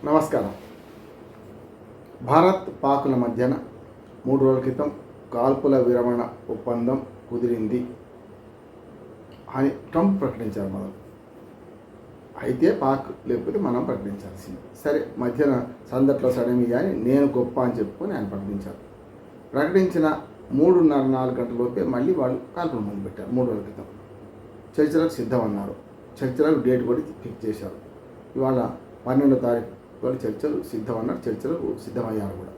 నమస్కారం. భారత్ పాకుల మధ్యన 3 రోజుల క్రితం కాల్పుల విరమణ ఒప్పందం కుదిరింది అని ట్రంప్ ప్రకటించారు. అయితే పాక్ లేకపోతే మనం ప్రకటించాల్సింది. సరే, మధ్యన సందట్లో సడమి కానీ నేను గొప్ప అని చెప్పుకొని ఆయన ప్రకటించారు. ప్రకటించిన 3:30-4 గంటలలోపే మళ్ళీ వాళ్ళు కాల్పులు మొదలుపెట్టారు. 3 రోజుల క్రితం చర్చలకు సిద్ధం అన్నారు. చర్చలకు డేట్ కూడా ఫిక్స్ చేశారు. ఇవాళ 12వ తారీఖు వాళ్ళు చర్చలు సిద్ధం అన్నారు. చర్చలకు సిద్ధమయ్యారు కూడా.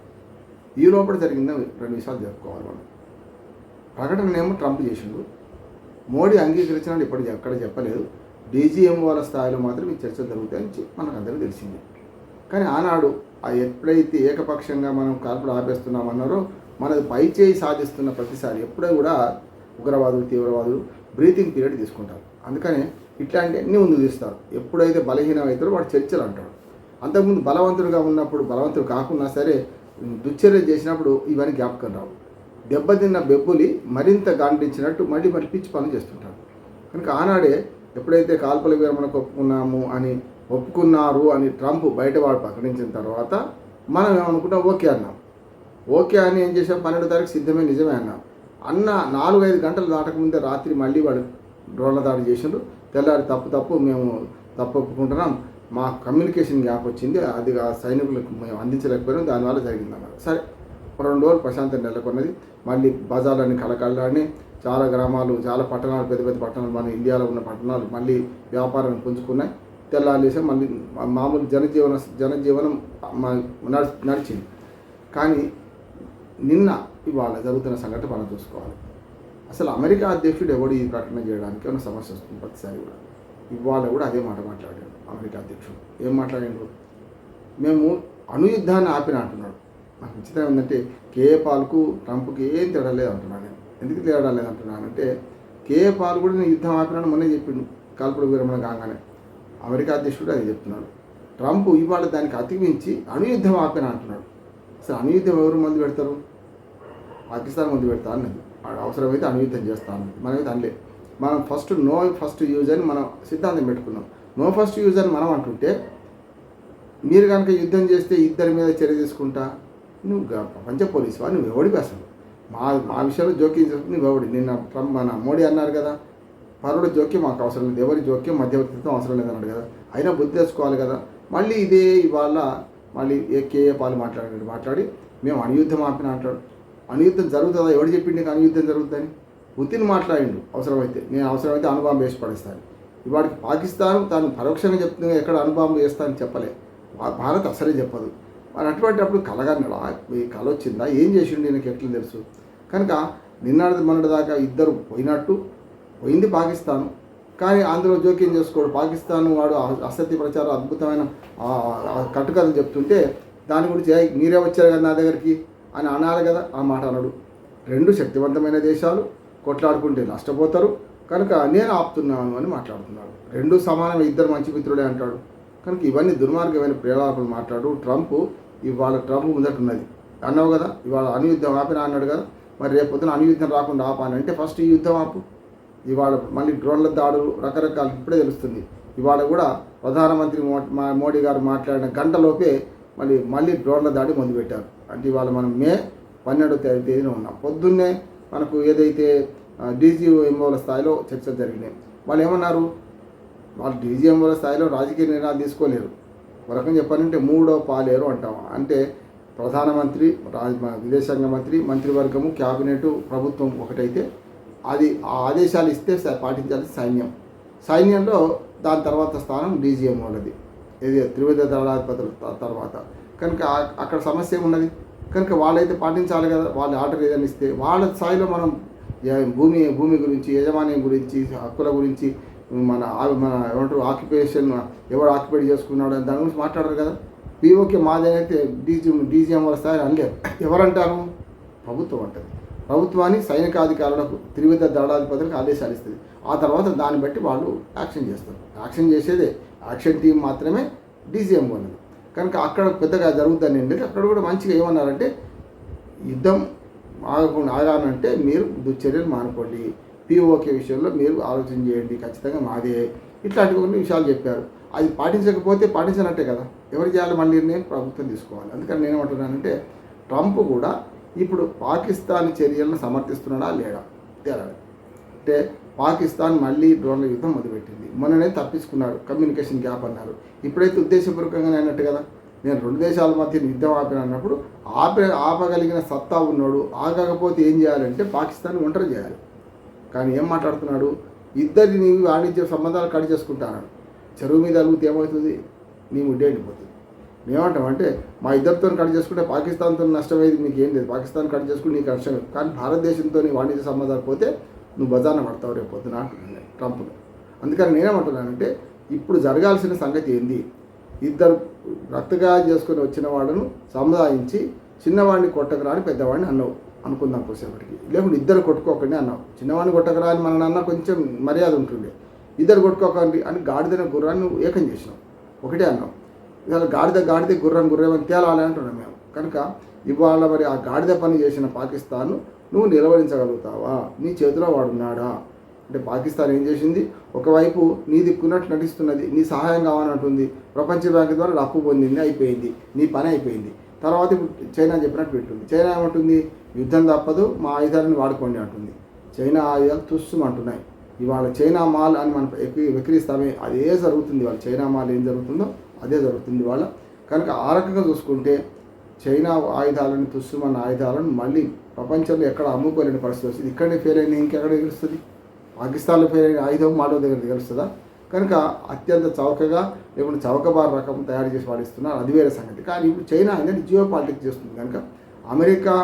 ఈ లోపల జరిగిందో 2 విషయాలు చెప్పుకోవాలి మనం. ప్రకటననేమో ట్రంప్ చేసిండు. మోడీ అంగీకరించినట్టు ఇప్పటికీ ఎక్కడ చెప్పలేదు. డీజీఎం వాళ్ళ స్థాయిలో మాత్రం ఈ చర్చలు జరుగుతాయని మనకు అందరికీ తెలిసింది. కానీ ఆనాడు ఎప్పుడైతే ఏకపక్షంగా మనం కాల్పులు ఆపేస్తున్నామన్నారో మనది పై చేయి సాధిస్తున్న ప్రతిసారి ఎప్పుడూ కూడా ఉగ్రవాదులు తీవ్రవాదులు బ్రీతింగ్ పీరియడ్ తీసుకుంటారు. అందుకని ఇట్లాంటి అన్నీ ముందు తీస్తారు. ఎప్పుడైతే బలహీనం అవుతారో వాడు చర్చలు అంటాడు. అంతకుముందు బలవంతుడుగా ఉన్నప్పుడు బలవంతుడు కాకున్నా సరే దుశ్చర్య చేసినప్పుడు ఇవన్నీ జ్ఞాపకం రావు. దెబ్బతిన్న బెబ్బులి మరింత గాండించినట్టు మళ్ళీ పిచ్చి పనులు చేస్తుంటారు. కనుక ఆనాడే ఎప్పుడైతే కాల్పుల విరమణకు ఒప్పుకున్నారు అని ట్రంప్ బయటవాడు ప్రకటించిన తర్వాత మనం ఏమనుకుంటాం, ఓకే అన్నాం. ఓకే అని ఏం చేసాం, 12వ తారీఖు సిద్ధమే నిజమే అన్నాం. 4-5 గంటలు దాటకముందే రాత్రి మళ్ళీ వాడు డ్రోన్ల దాడి చేసిండు. తెల్లారి మేము తప్పు ఒప్పుకుంటున్నాం, మా కమ్యూనికేషన్ గ్యాప్ వచ్చింది, అది ఆ సైనికులకు మేము అందించలేకపోయినాం, దానివల్ల జరిగిందన్నారు. సరే, 2 రోజులు ప్రశాంతం నెలకొన్నది. మళ్ళీ బజార్లన్నీ కళకళలాడిని. చాలా గ్రామాలు, చాలా పట్టణాలు, పెద్ద పెద్ద పట్టణాలు, మన ఇండియాలో ఉన్న పట్టణాలు మళ్ళీ వ్యాపారాన్ని పుంజుకున్నాయి. తెల్లారేసే మళ్ళీ మామూలు జనజీవనం నడిచింది. కానీ ఇవాళ జరుగుతున్న సంఘటన మనం చూసుకోవాలి. అసలు అమెరికా అధ్యక్షుడు ఎవడు ఈ ప్రకటన చేయడానికి ఏమైనా సమస్య వస్తుంది ప్రతిసారి కూడా. ఇవాళ కూడా అదే మాట మాట్లాడాడు అమెరికా అధ్యక్షుడు. ఏం మాట్లాడాడు? మేము అణుయుద్ధాన్ని ఆపిన అంటున్నాడు. నాకు విచిత్రం ఏంటంటే కేఏ పాల్కు ట్రంప్కి ఏం తేడా లేదు అంటున్నాను నేను. ఎందుకు తేడా లేదు అంటున్నానంటే కేఏ పాల్ కూడా నేను యుద్ధం ఆపినాను మొన్నే చెప్పిండు కాల్పుల విరమణ కాగానే. అమెరికా అధ్యక్షుడు అది చెప్తున్నాడు. ట్రంప్ ఇవాళ దానికి అతికించి అణుయుద్ధం ఆపిన అంటున్నాడు. అసలు అణుయుద్ధం ఎవరు మందు పెడతారు? పాకిస్తాన్ ముందు పెడతా అన్నది. అవసరమైతే అణుయుద్ధం చేస్తా అన్నది. మనమైతే అనలే. మనం నో ఫస్ట్ యూజ్ అని మనం సిద్ధాంతం పెట్టుకున్నాం. నో ఫస్ట్ యూజ్ అని మనం అంటుంటే మీరు కనుక యుద్ధం చేస్తే ఇద్దరి మీద చర్య తీసుకుంటా, నువ్వు ప్రపంచ పోలీసువా? నువ్వు ఎవడివి అసలు? మా విషయంలో జోక్యం చేసుకుని నువ్వు ఎవడి? మన మోడీ అన్నారు కదా, పరువుల జోక్యం మాకు అవసరం లేదు, ఎవరి జోక్యం మధ్యవర్తిత్వం అవసరం లేదన్నాడు కదా. అయినా బుద్ధి తెచ్చుకోవాలి కదా. మళ్ళీ ఇదే ఇవాళ మళ్ళీ కేఏ పాలు మాట్లాడి మేము అణుయుద్ధం ఆపిన అంటాడు. అణుయుద్ధం జరుగుతుందా? ఎవడు చెప్పిండి నీకు అణుయుద్ధం జరుగుతుందని? పుతిన్ మాట్లాడిండు అవసరమైతే నేను అణుబాంబు వేసి పడేస్తాను. ఇవాడికి పాకిస్తాన్ తాను పరోక్షంగా చెప్తుంది, ఎక్కడ అణుబాంబు వేస్తానని చెప్పలే. భారత్ అసలే చెప్పదు. మరి అప్పుడు కలగన్నడా? ఈ కళ వచ్చిందా? ఏం చేసిండు నీకు ఎట్లా తెలుసు? కనుక మొన్నటి దాకా ఇద్దరు పోయింది పాకిస్తాను. కానీ అందులో జోక్యం చేసుకోడు. పాకిస్తాన్ వాడు అసత్య ప్రచారం అద్భుతమైన కట్టుకథలు చెప్తుంటే దాని గురించి మీరే వచ్చారు కదా నా దగ్గరికి అని అనాలి కదా. ఆ మాట అనడు. 2 శక్తివంతమైన దేశాలు కొట్లాడుకుంటే నష్టపోతారు కనుక నేను ఆపుతున్నాను అని మాట్లాడుతున్నాడు. 2 సమానమే, ఇద్దరు మంచి మిత్రుడే అంటాడు. కనుక ఇవన్నీ దుర్మార్గమైన ప్రేలాపలు మాట్లాడు. ఇవాళ ట్రంప్ ముందటున్నది అన్నావు కదా, ఇవాళ అణుయుద్ధం ఆపినా అన్నాడు కదా. మరి రేపు పొద్దున అణుయుద్ధం రాకుండా ఆపానంటే ఫస్ట్ ఈ యుద్ధం ఆపు. ఇవాళ మళ్ళీ డ్రోన్ల దాడులు రకరకాలు ఇప్పుడే తెలుస్తుంది. ఇవాళ కూడా ప్రధానమంత్రి మోడీ గారు మాట్లాడిన గంటలోపే మళ్ళీ డ్రోన్ల దాడి మొదలుపెట్టారు. అంటే ఇవాళ మనం మే 12వ తేదీన ఉన్నాం. పొద్దున్నే మనకు ఏదైతే డీజీఎంఓల స్థాయిలో చర్చలు జరిగినాయి. వాళ్ళు ఏమన్నారు? వాళ్ళు డీజీఎంఓల స్థాయిలో రాజకీయ నిర్ణయాలు తీసుకోలేరు. ఒక రకంగా చెప్పాలంటే 3వ పాలేరు అంటాం. అంటే ప్రధానమంత్రి, విదేశాంగ మంత్రి, మంత్రివర్గము, క్యాబినెట్, ప్రభుత్వం ఒకటైతే అది ఆ ఆదేశాలు ఇస్తే పాటించాలి సైన్యంలో. దాని తర్వాత స్థానం డీజీఎంఓలది, ఇది త్రివిధ దళాధిపతుల తర్వాత. కనుక అక్కడ సమస్య ఏమున్నది? కనుక వాళ్ళైతే పాటించాలి కదా. వాళ్ళ ఆర్డర్ ఏదైనా ఇస్తే వాళ్ళ స్థాయిలో మనం భూమి గురించి, యజమాన్యం గురించి, హక్కుల గురించి, మన ఏమంటారు ఆక్యుపేషన్ ఎవరు ఆక్యుపేట్ చేసుకున్నాడు అని దాని గురించి మాట్లాడరు కదా. పీఓకే మాదేనైతే డీజీఎం వాళ్ళ స్థాయి అనలేరు. ఎవరంటారు? ప్రభుత్వం అంటది. ప్రభుత్వాన్ని సైనికాధికారులకు, త్రివిధ దళాధిపతులకు ఆదేశాలు ఇస్తుంది. ఆ తర్వాత దాన్ని బట్టి వాళ్ళు యాక్షన్ చేస్తారు. యాక్షన్ చేసేదే యాక్షన్ టీం మాత్రమే డీజీఎం వాళ్ళది. కనుక అక్కడ పెద్దగా జరుగుతుందని ఏంటంటే అక్కడ కూడా మంచిగా ఏమన్నారంటే యుద్ధం ఆగానంటే మీరు దుశ్చర్యలు మానుకోండి, పీఓకే విషయంలో మీరు ఆలోచన చేయండి, ఖచ్చితంగా మాదే, ఇట్లాంటి కొన్ని విషయాలు చెప్పారు. అది పాటించకపోతే పాటించినట్టే కదా. ఎవరు చేయాలి మళ్ళీ నిర్ణయం ప్రభుత్వం తీసుకోవాలి. అందుకని నేను ఏమంటున్నానంటే ట్రంప్ కూడా ఇప్పుడు పాకిస్తాన్ చర్యలను సమర్థిస్తున్నాడా లేడా తేలాలి. అంటే పాకిస్తాన్ మళ్ళీ డ్రోన్ల యుద్ధం మొదలుపెట్టింది. మొన్ననే తప్పించుకున్నారు, కమ్యూనికేషన్ గ్యాప్ అన్నారు. ఇప్పుడైతే ఉద్దేశపూర్వకంగానే అన్నట్టు కదా, నేను రెండు దేశాల మధ్య యుద్ధం ఆపిన అన్నప్పుడు ఆపగలిగిన సత్తా ఉన్నాడు. ఆగకపోతే ఏం చేయాలంటే పాకిస్తాన్ ఒంటరి చేయాలి. కానీ ఏం మాట్లాడుతున్నాడు, ఇద్దరిని వాణిజ్య సంబంధాలు కట్ చేసుకుంటాను. చెరువు మీద అలుగుతే ఏమవుతుంది, నీ ముడ్డే ఎండిపోతుంది. మేమంటామంటే మా ఇద్దరితో కట్ చేసుకుంటే పాకిస్తాన్తో నష్టమయ్యేది మీకు ఏం లేదు, పాకిస్తాన్ కట్ చేసుకుంటే నీకు నష్టం. కానీ భారతదేశంతో వాణిజ్య సంబంధాలు పోతే నువ్వు బజార్న పడతావు రేపు పొద్దున అంటున్నాను ట్రంప్ను. అందుకని నేనేమంటున్నానంటే ఇప్పుడు జరగాల్సిన సంగతి ఏంది, ఇద్దరు రక్తగా చేసుకొని వచ్చిన వాళ్ళను సముదాయించి చిన్నవాడిని కొట్టకరా అని పెద్దవాడిని అన్నావు అనుకుందాం కొద్దిసేపటికి. లేకుంటే ఇద్దరు కొట్టుకోకండి అన్నావు. చిన్నవాడిని కొట్టకరా అని మన అన్న కొంచెం మర్యాద ఉంటుండే. ఇద్దరు కొట్టుకోకండి అని గాడిదైన గుర్రాన్ని నువ్వు ఏకం చేసినావు, ఒకటే అన్నావు. ఇవాళ గాడిద గుర్రం తేలాలి అంటున్నాం మేము. కనుక ఇవాళ మరి ఆ గాడిద పని చేసిన పాకిస్తాన్ నువ్వు నిలవరించగలుగుతావా, నీ చేతిలో వాడున్నాడా? అంటే పాకిస్తాన్ ఏం చేసింది, ఒకవైపు నీ దిక్కున్నట్టు నటిస్తున్నది, నీ సహాయం కావాలంటుంది. ప్రపంచ బ్యాంకు ద్వారా అప్పు పొందింది, అయిపోయింది, నీ పని అయిపోయింది. తర్వాత ఇప్పుడు చైనా చెప్పినట్టు పెట్టింది. చైనా ఏమంటుంది, యుద్ధం తప్పదు, మా ఆయుధాలను వాడుకోండి అంటుంది. చైనా ఆయుధాలు తుస్సుమంటున్నాయి. ఇవాళ చైనా మాల్ అని మనం విక్రిస్తామే, అదే జరుగుతుంది. వాళ్ళ చైనా మాల్ ఏం జరుగుతుందో అదే జరుగుతుంది వాళ్ళ. కనుక ఆ రకంగా చూసుకుంటే చైనా ఆయుధాలను తుస్సుమన్న ఆయుధాలను మళ్ళీ ప్రపంచంలో ఎక్కడ అమ్ముకోలేని పరిస్థితి వస్తుంది. ఇక్కడనే ఫెయిల్ అయినా ఇంకెక్కడ తెలుస్తుంది, పాకిస్తాన్లో ఫెయిల్ అయిన ఆయుధం మాలో దగ్గర తెలుస్తుందా? కనుక అత్యంత చౌకగా లేకుంటే చౌకబార్ రకం తయారు చేసి వాడిస్తున్నారు, అది వేరే సంగతి. కానీ ఇప్పుడు చైనా అనేది జియో పాలిటిక్స్ చేస్తుంది. కనుక అమెరికా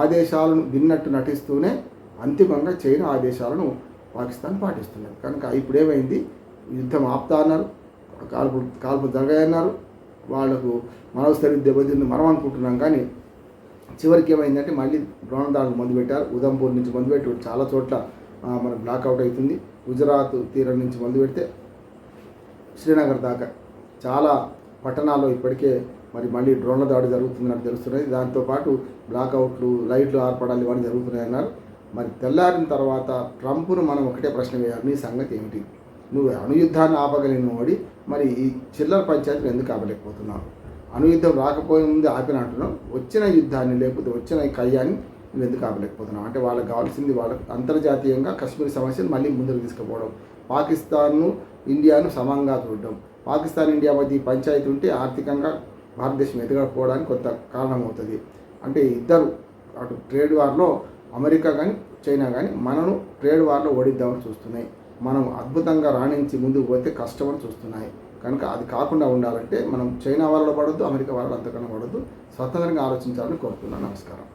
ఆదేశాలను విన్నట్టు నటిస్తూనే అంతిమంగా చైనా ఆదేశాలను పాకిస్తాన్ పాటిస్తున్నారు. కనుక ఇప్పుడు ఏమైంది, యుద్ధం ఆపుతా అన్నారు, కాల్పులు జరగాయన్నారు, వాళ్లకు మనోస్థైర్యం దెబ్బతింది మనం అనుకుంటున్నాం. కానీ చివరికి ఏమైందంటే మళ్ళీ డ్రోన్ దాడులు మొదలుపెట్టారు. ఉదంపూర్ నుంచి మొదలుపెట్టి చాలా చోట్ల మనకు బ్లాక్అవుట్ అవుతుంది. గుజరాత్ తీరం నుంచి మొదలుపెడితే శ్రీనగర్ దాకా చాలా పట్టణాల్లో ఇప్పటికే మళ్ళీ డ్రోన్ల దాడి జరుగుతుంది నాకు తెలుస్తున్నది. దాంతోపాటు బ్లాక్అవుట్లు, లైట్లు ఆర్పడాలు ఇవన్నీ జరుగుతున్నాయన్నారు. మరి తెల్లారిన తర్వాత ట్రంప్ను మనం ఒకటే ప్రశ్న వేయాలి, నీ సంగతి ఏమిటి? నువ్వు అణుయుద్ధాన్ని ఆపగలిగిన వాడి మరి ఈ చిల్లర పంచాయతీలు ఎందుకు ఆపలేకపోతున్నావు? అణుయుద్ధం రాకపోయే ముందు ఆపిన అంటున్నావు, వచ్చిన యుద్ధాన్ని లేకపోతే వచ్చిన కయ్యాన్ని నువ్వు ఎందుకు ఆపలేకపోతున్నావు? అంటే వాళ్ళకి కావాల్సింది వాళ్ళకు అంతర్జాతీయంగా కశ్మీర్ సమస్యను మళ్ళీ ముందుకు తీసుకుపోవడం, పాకిస్తాన్ను ఇండియాను సమంగా చూడడం. పాకిస్తాన్ ఇండియా మధ్య పంచాయతీ ఉంటే ఆర్థికంగా భారతదేశం ఎదగకపోవడానికి కొంత కారణం అవుతుంది. అంటే ఇద్దరు అటు ట్రేడ్ వార్లో అమెరికా కానీ చైనా కానీ మనను ట్రేడ్ వార్లో ఓడిద్దామని చూస్తున్నాయి. మనం అద్భుతంగా రాణించి ముందుకు పోతే కష్టమని చూస్తున్నాయి. కనుక అది కాకుండా ఉండాలంటే మనం చైనా వాళ్ళలో పడొద్దు, అమెరికా వాళ్ళలో అంతకన్నా పడొద్దు, స్వతంత్రంగా ఆలోచించాలని కోరుతున్నాను. నమస్కారం.